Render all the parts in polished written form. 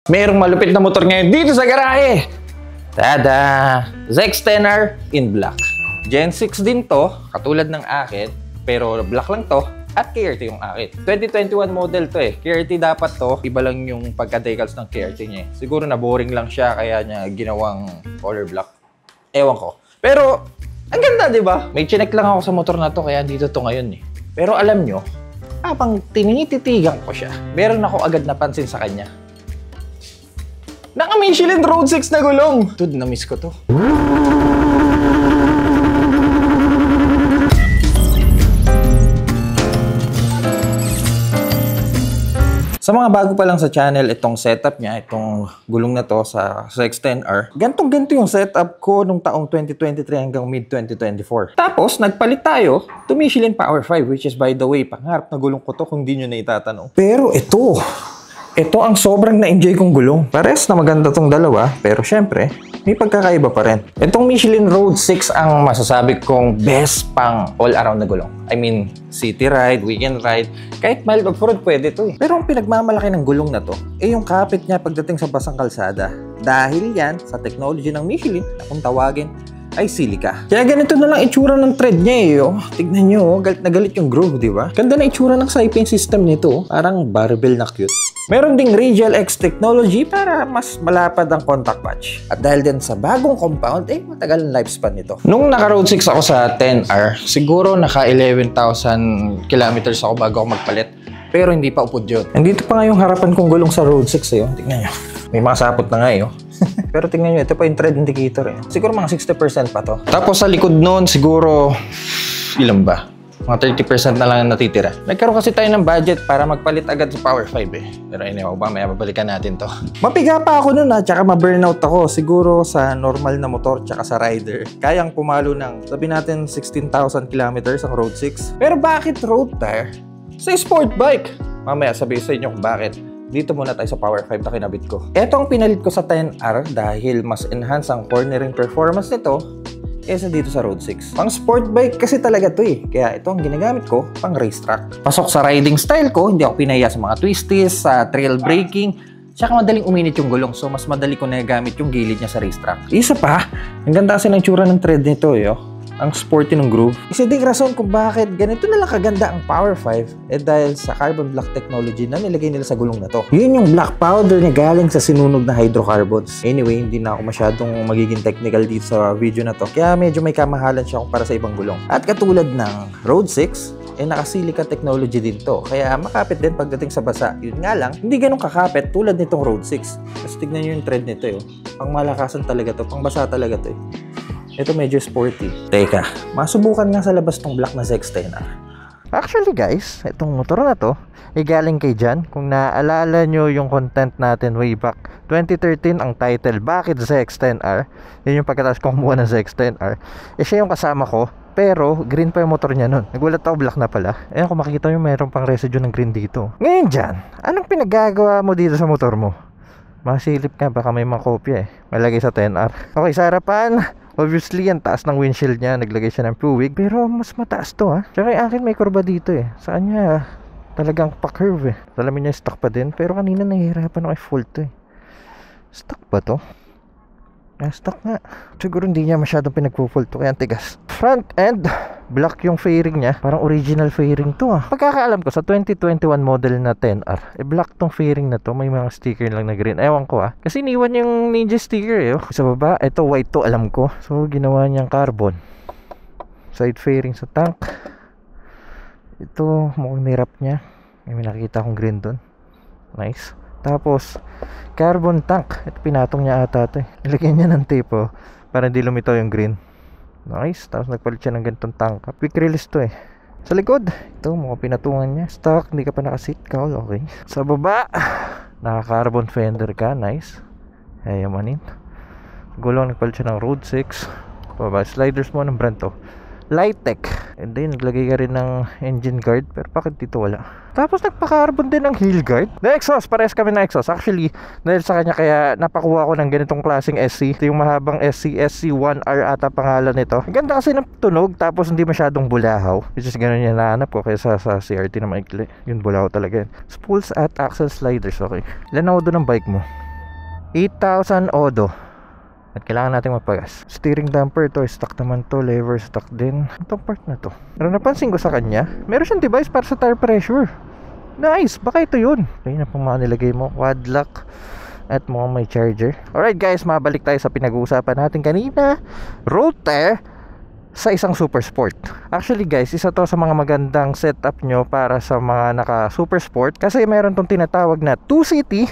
Merong malupit na motor ngayon dito sa garahe. Tada! ZX-10R in black. Gen 6 din to, katulad ng akin, pero black lang to at KRT yung akin. 2021 model to eh. KRT dapat to, iba lang yung pagka-decals ng KRT niya eh. Siguro na boring lang siya kaya niya ginawang color black. Ewan ko. Pero, ang ganda di ba? May chinek lang ako sa motor na to kaya dito to ngayon eh. Pero alam nyo, habang tinititigan ko siya, meron ako agad napansin sa kanya. Naka-Michelin Road 6 na gulong! Dude, na-miss ko to. Sa mga bago pa lang sa channel, itong setup niya, itong gulong na to sa ZX-10R, gantong-ganto yung setup ko nung taong 2023 hanggang mid-2024. Tapos, nagpalit tayo to Michelin Power 5, which is by the way, pangarap na gulong ko to kung di nyo na itatanong. Pero ito ang sobrang na-enjoy kong gulong. Pares na maganda tong dalawa, pero syempre, may pagkakaiba pa rin. Itong Michelin Road 6 ang masasabi kong best pang all-around na gulong. I mean, city ride, weekend ride, kahit mild off-road pwede to eh. Pero ang pinagmamalaki ng gulong na to, yung kapit niya pagdating sa basang kalsada. Dahil yan sa technology ng Michelin na kung tawagin ay silica. Kaya ganito na lang itsura ng tread niya eh. Oh. Tignan nyo, galit na galit yung groove, di ba? Ganda na itsura ng siping system nito. Parang barbell na cute. Meron ding Radial X technology para mas malapad ang contact patch. At dahil din sa bagong compound, matagal ang lifespan nito. Nung naka-Road 6 ako sa 10R, siguro naka 11,000 kilometers ako bago ako magpalit. Pero hindi pa upod yun. Nandito pa nga yung harapan kong gulong sa Road 6 eh. Tignan nyo. May mga sapot na nga eh. Pero tingnan nyo, ito pa yung tread indicator eh. Siguro mga 60% pa to. Tapos sa likod nun, siguro, ilan ba? Mga 30% na lang ang natitira. Nagkaroon kasi tayo ng budget para magpalit agad sa Power 5 eh. Pero anyway, mamaya babalikan natin to. Mapiga pa ako nun tsaka ma-burnout ako. Siguro sa normal na motor tsaka sa rider. Kayang pumalo ng, sabi natin, 16,000 kilometers ang Road 6. Pero bakit road tire sa sport bike? Mamaya sabihin sa inyo kung bakit. Dito muna tayo sa Power 5 na kinabit ko. Ito ang pinalit ko sa 10R dahil mas enhance ang cornering performance nito kesa dito sa Road 6. Pang sport bike kasi talaga to eh. Kaya ito ang ginagamit ko pang racetrack. Pasok sa riding style ko, hindi ako pinaya sa mga twisties, sa trail braking, tsaka madaling uminit yung gulong. So mas madali ko nagagamit yung gilid niya sa racetrack. Isa pa, ang ganda kasi ng tsura ng tread nito eh. Ang sporty ng groove. Isa ding rason kung bakit ganito na lang kaganda ang Power 5 dahil sa carbon black technology na nilagay nila sa gulong na to. Yun yung black powder niya galing sa sinunog na hydrocarbons. Anyway, hindi na ako masyadong magiging technical dito sa video na to. Kaya medyo may kamahalan siya para sa ibang gulong. At katulad ng Road 6, naka-silica technology din to. Kaya makapit din pagdating sa basa. Yun nga lang, hindi ganun kakapit tulad nitong Road 6. Kasi tignan nyo yung tread nito Pang malakasan talaga to, pang basa talaga to Ito medyo sporty. Teka, masubukan nga sa labas tong black na ZX-10R. Actually guys, itong motor na to, galing kay Jan. Kung naaalala nyo yung content natin way back 2013, ang title, Bakit ZX-10R? Yun yung pagkatapos kong kumuha ng ZX-10R. Siya yung kasama ko, pero green pa yung motor niya nun. Nagulat ako, black na pala. Kung makikita nyo, mayroon pang residue ng green dito. Ngayon Jan, anong pinagagawa mo dito sa motor mo? Masilip ka, baka may mga kopya malagay sa 10R. Okay, sa harapan, obviously, ang taas ng windshield niya. Naglagay siya ng Puig. Pero mas mataas to Tsaka yung akin may kurba dito Sa kanya, talagang pa-curve Salamin niya stock pa din. Pero kanina nahihirapan ako i-fold to Stock ba to? Stock nga. Siguro hindi niya masyadong pinag-fold to. Kaya ang tigas. Front end, black yung fairing niya. Parang original fairing to Pagkakaalam ko, sa 2021 model na 10R, black tong fairing na to. May mga sticker lang na green. Ewan ko Kasi iniwan yung Ninja sticker Sa baba, ito white to, alam ko. So, ginawa niyang carbon. Side fairing sa tank. Ito, mukhang nirap niya. May nakikita akong green dun. Nice. Tapos, carbon tank. Ito, pinatong niya ata ito Ilagyan niya ng tape para hindi lumitaw yung green. Nice. Tapos nagpalit siya ng ganitong tank. Quick release to Sa likod, ito, mukhang pinatungan niya. Stock, hindi ka pa naka-seat cowl. Okay. Sa baba, naka-carbon fender ka. Nice. Yamanin. Gulong, nagpalit siya ng Road 6. Baba, sliders mo ng brand to. Lightech. And then naglagay ka rin ng engine guard. Pero bakit dito wala? Tapos nagpa-carbon din ng heel guard. Na exhaust, parehas kami na exhaust. Actually, dahil sa kanya kaya napakuha ko ng ganitong klaseng SC. Ito yung mahabang SC, SC1R ata pangalan nito. Ang ganda kasi ng tunog. Tapos hindi masyadong bulahaw. Which is ganun yung nahanap ko kaysa sa CRT na maikli. Yun bulahaw talaga yun. Spools at axle sliders. Okay. Ilan ako doon ng bike mo? 8,000 odo. At kailangan natin magpagas. Steering damper to, stock naman to. Lever stock din. Itong part na to, pero napansin ko sa kanya, meron siyang device para sa tire pressure. Nice, baka ito yun. Ayun na pang mga nilagay mo. Quad lock at mukhang may charger. Alright guys, mabalik tayo sa pinag-uusapan natin kanina. Road tire sa isang super sport. Actually guys, isa to sa mga magandang setup nyo para sa mga naka super sport, kasi meron tong tinatawag na 2CT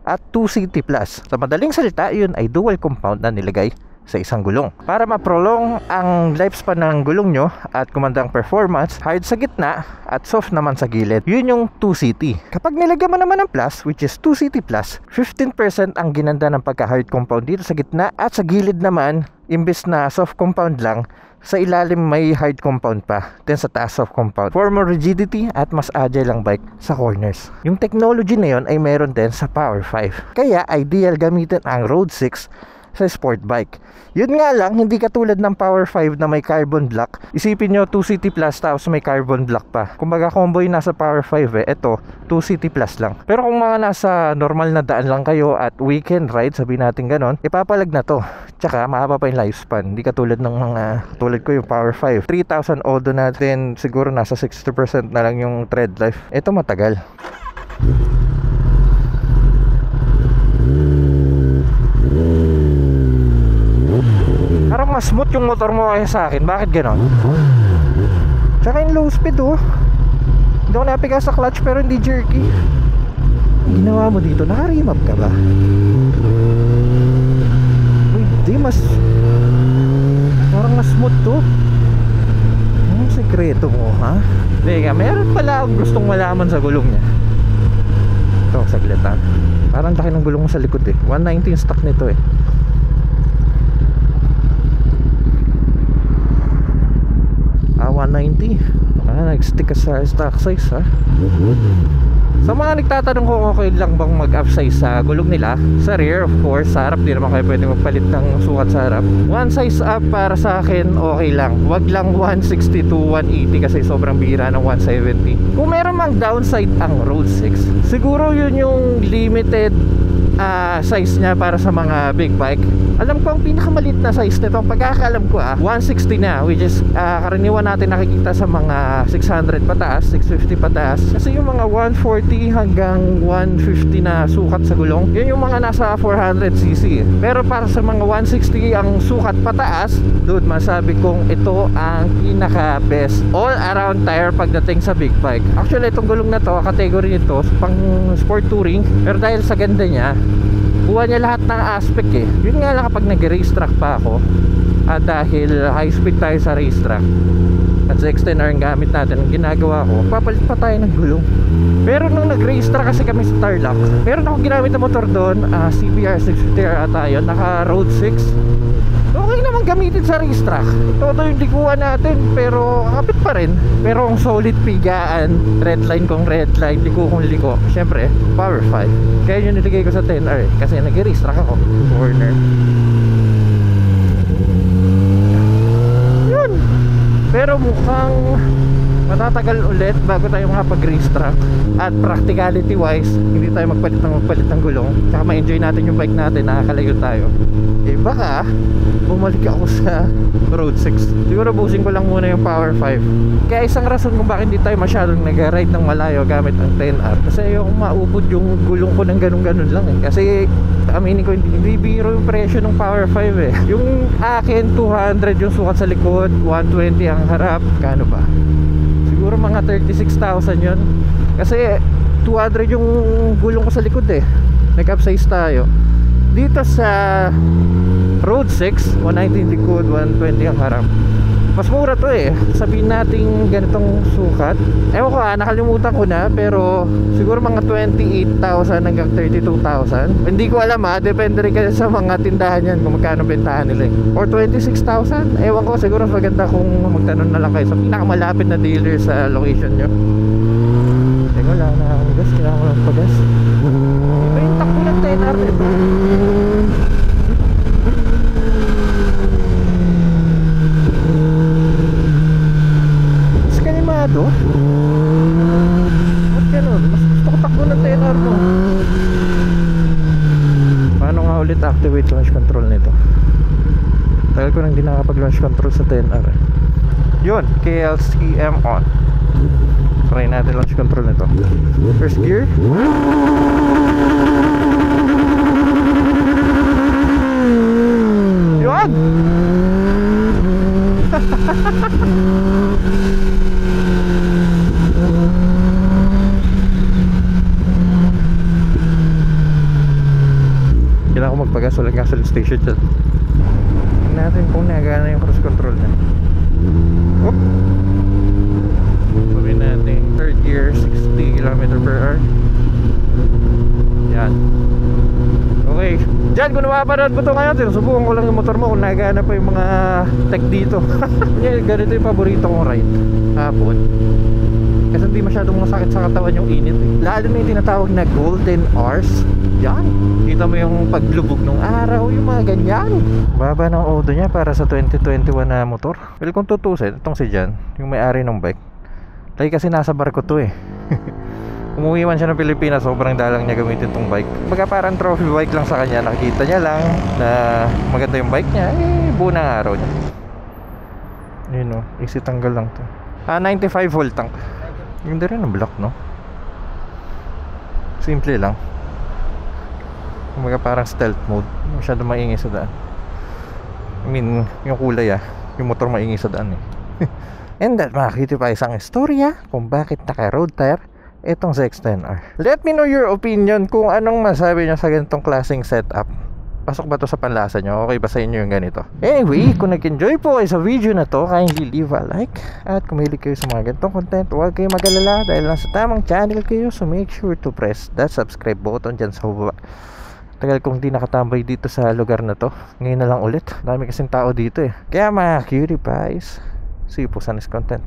at 2CT plus. Sa madaling salita, yun ay dual compound na nilagay sa isang gulong para ma-prolong ang lifespan ng gulong nyo at kumandang performance, hard sa gitna at soft naman sa gilid. Yun yung 2CT. Kapag nilagyan mo naman ng plus, which is 2CT plus, 15% ang ginanda ng pagka-hard compound dito sa gitna, at sa gilid naman, imbes na soft compound lang, sa ilalim may hard compound pa, then sa taas soft compound, for more rigidity at mas agile ang bike sa corners. Yung technology na yun ay meron din sa Power 5, kaya ideal gamitin ang Road 6 sa sport bike. Yun nga lang, hindi katulad ng Power 5 na may carbon block. Isipin nyo 2CT plus tapos may carbon block pa. Kumbaga combo yung nasa Power 5 eh. Ito 2CT plus lang. Pero kung mga nasa normal na daan lang kayo at weekend ride, sabihin natin ganon, ipapalag na to. Tsaka mahaba pa yung lifespan. Hindi katulad ng mga tulad ko yung Power 5. 3,000 odo natin, siguro nasa 60% na lang yung tread life. Ito matagal. Parang mas smooth yung motor mo kaya sa akin. Bakit ganon? Tsaka yung low speed oh. Hindi ako napiga sa clutch pero hindi jerky. Ginawa mo dito, naka-remap ka ba? Uy, di mas parang mas smooth to. Anong sekreto mo ha? Teka, meron pala akong gustong malaman sa gulong niya. Ito, saglit ha. Parang laki ng gulong mo sa likod eh. 190 stock nito eh. 190. Nag-stick ka sa stock size ha. Sa mga nagtatanong kung okay lang bang mag-upsize sa gulong nila, sa rear of course, sa harap di naman kayo pwede magpalit ng sukat sa harap. One size up para sa akin okay lang. Wag lang 160 to 180 kasi sobrang bihira ng 170. Kung meron mang downside ang Road 6, siguro yun yung limited size niya para sa mga big bike. Alam ko ang pinakamalit na size nito, pagkakaalam ko 160 na, which is karaniwan natin nakikita sa mga 600 pataas, 650 pataas. Kasi yung mga 140 hanggang 150 na sukat sa gulong, yun yung mga nasa 400cc. Pero para sa mga 160 ang sukat pataas, dude, masabi kong ito ang pinaka best all around tire pagdating sa big bike. Actually itong gulong na to, category nito pang sport touring, pero dahil sa ganda niya, buha niya lahat ng aspect eh. Yun nga lang kapag nag-racetrack pa ako, dahil high speed tayo sa racetrack at sa X10R ang gamit natin, ang ginagawa ko, papalit pa tayo ng gulong. Pero nung nag-racetrack kasi kami sa Tarlac, meron ako ginamit na motor doon, CBR 650R ata yun, naka Road 6. Okay naman gamitin sa racetrack. Todo yung likuan natin, pero kapit pa rin. Pero ang solid pigaan, redline kong redline, liko kong liko, syempre Power 5. Kaya yun niligay ko sa 10R kasi nag-racetrack ako. Corner. Yun. Pero mukhang matatagal ulit bago tayo makapag-racetrack. At practicality wise, hindi tayo magpalit ng gulong. Tsaka ma-enjoy natin yung bike natin, nakakalayo tayo. Eh baka bumalik ako sa Road 6. Siguro busin ko lang muna yung Power 5. Kaya isang rason kung bakit hindi tayo masyadong nag-ride ng malayo gamit ang 10R, kasi ayokong maubod yung gulong ko ng ganun-ganun lang eh. Kasi aminin ko, hindi biro yung presyo ng Power 5 eh. Yung akin 200 yung sukat sa likod, 120 ang harap. Kano ba? Siguro mga 36,000 yun. Kasi 200 yung gulong ko sa likod eh. Nag-upsize tayo. Dito sa Road 6, 119 likod, 120 ang harap. Mas mura to eh. Sabihin natin ganitong sukat. Ewan ko nakalimutan ko na, pero siguro mga 28,000 hanggang 32,000. Hindi ko alam depende rin kasi sa mga tindahan yan kung magkano bentahan nila or 26,000. Ewan ko, siguro maganda kung magtanong na lang kayo sa pinakamalapit na dealer sa location nyo. Teka, wala na akong gas. Kailangan ko lang pagas. Iba yung takbo ng 10R eh. Ba't ganun? Mas gusto ko takbo ng 10R mo. ulit activate launch control nito. Tagal ko nang di nakapag launch control sa 10R. Yun, KLCM on. Try natin launch control nito. First gear. Yun! Kailangan ko magpagas, walang gasoline station dyan. Tingnan natin kung nagana yung cruise control niya. Oop! Sabihin natin third gear, 60 km/h. Yan. Okay. Diyan, kung napapanood mo ito ngayon, sinusubukan ko lang yung motor mo kung nagana pa yung mga tech dito. Yan, ganito yung paborito kong ride hapon. Kasi hindi masyadong masakit sa katawan yung init eh. Lalo na yung tinatawag na golden hours. Yan, kita mo yung paglubog ng araw, yung mga ganyan. Baba ng odo niya para sa 2021 na motor. Well, kung tutusin, itong si Jan, yung may-ari ng bike, lagi kasi nasa barko to eh. Umuwi man siya ng Pilipinas, sobrang dalang niya gamitin tong bike. Baga parang trophy bike lang sa kanya. Nakikita niya lang na maganda yung bike niya, eh buo ng araw niya. Yun o, easy tanggal lang to. 95 volt tank. Yung rin ang block, no? Simple lang. Kumbaga parang stealth mode. Masyado maingay sa daan. I mean, yung kulay yung motor maingay sa daan eh. And that, makikita pa isang istorya kung bakit naka road tire itong ZX-10R. Let me know your opinion kung anong masabi nyo sa ganitong klaseng setup. Pasok ba to sa panlasa nyo? Okay ba sa inyo yung ganito? Anyway, kung nag-enjoy po kayo sa video na to, kindly leave a like. At kung mahilig kayo sa mga ganitong content, huwag kayo mag-alala dahil nasa tamang channel kayo. So make sure to press that subscribe button dyan sa baba. Tagal kong di nakatambay dito sa lugar na to. Ngayon na lang ulit. Dami kasing tao dito eh. Kaya mga cutie pies, see you po sa next content.